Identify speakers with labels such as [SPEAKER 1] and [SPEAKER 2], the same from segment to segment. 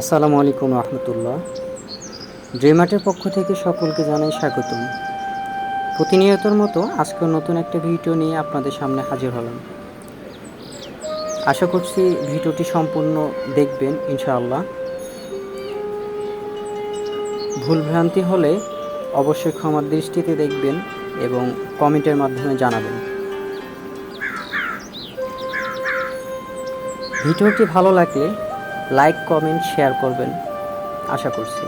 [SPEAKER 1] আসসালামু আলাইকুম রহমতুল্লাহ। ড্রিমার্টের পক্ষ থেকে সকলকে জানাই স্বাগতম। প্রতিনিয়তর মতো আজকেও নতুন একটা ভিডিও নিয়ে আপনাদের সামনে হাজির হলাম। আশা করছি ভিডিওটি সম্পূর্ণ দেখবেন ইনশাআল্লাহ। ভুলভ্রান্তি হলে অবশ্যই ক্ষমার দৃষ্টিতে দেখবেন এবং কমেন্টের মাধ্যমে জানাবেন। ভিডিওটি ভালো লাগলে লাইক, কমেন্ট, শেয়ার করবেন আশা করছি।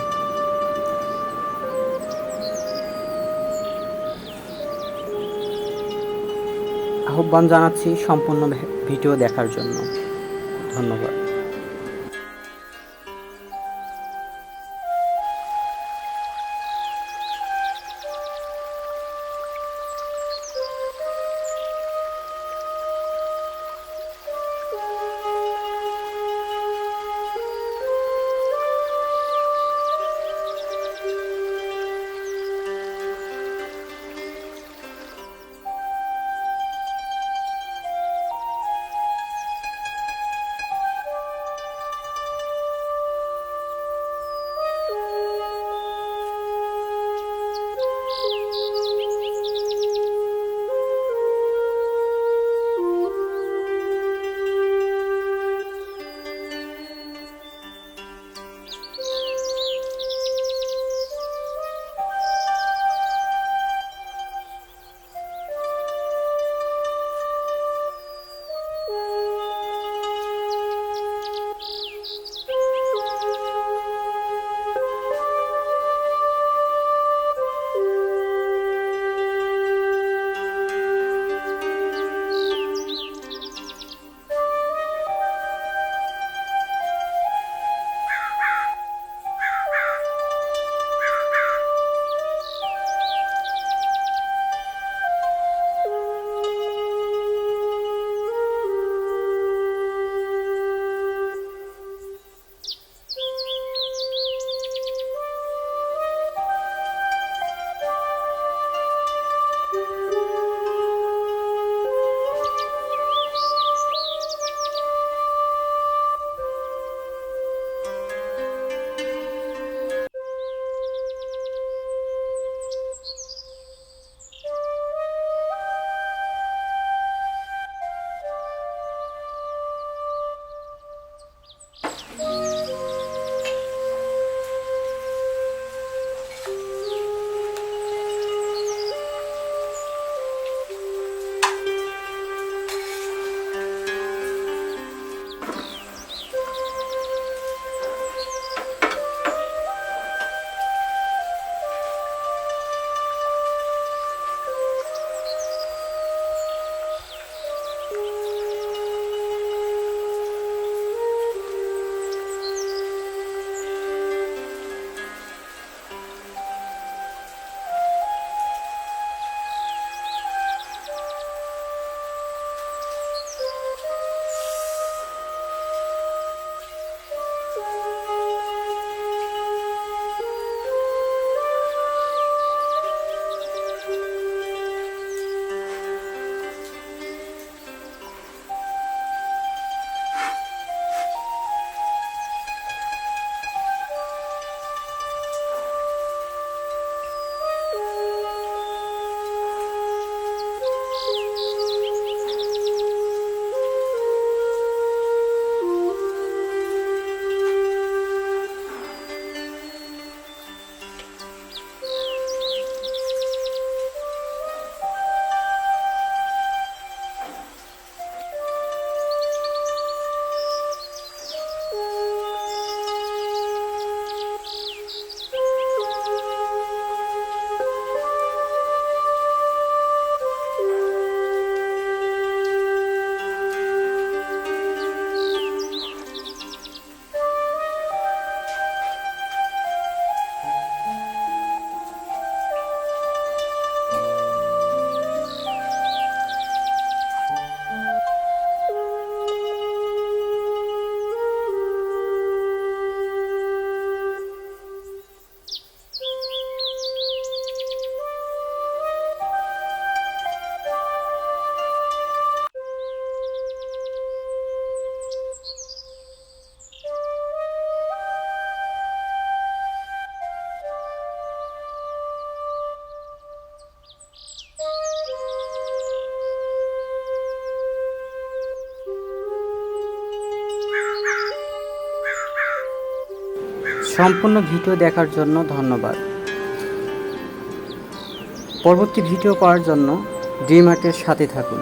[SPEAKER 1] আহ্বান জানাচ্ছি সম্পূর্ণ ভিডিও দেখার জন্য। ধন্যবাদ। সম্পূর্ণ ভিডিও দেখার জন্য ধন্যবাদ। পরবর্তী ভিডিও পাওয়ার জন্য ড্রিম আর্টের সাথে থাকুন।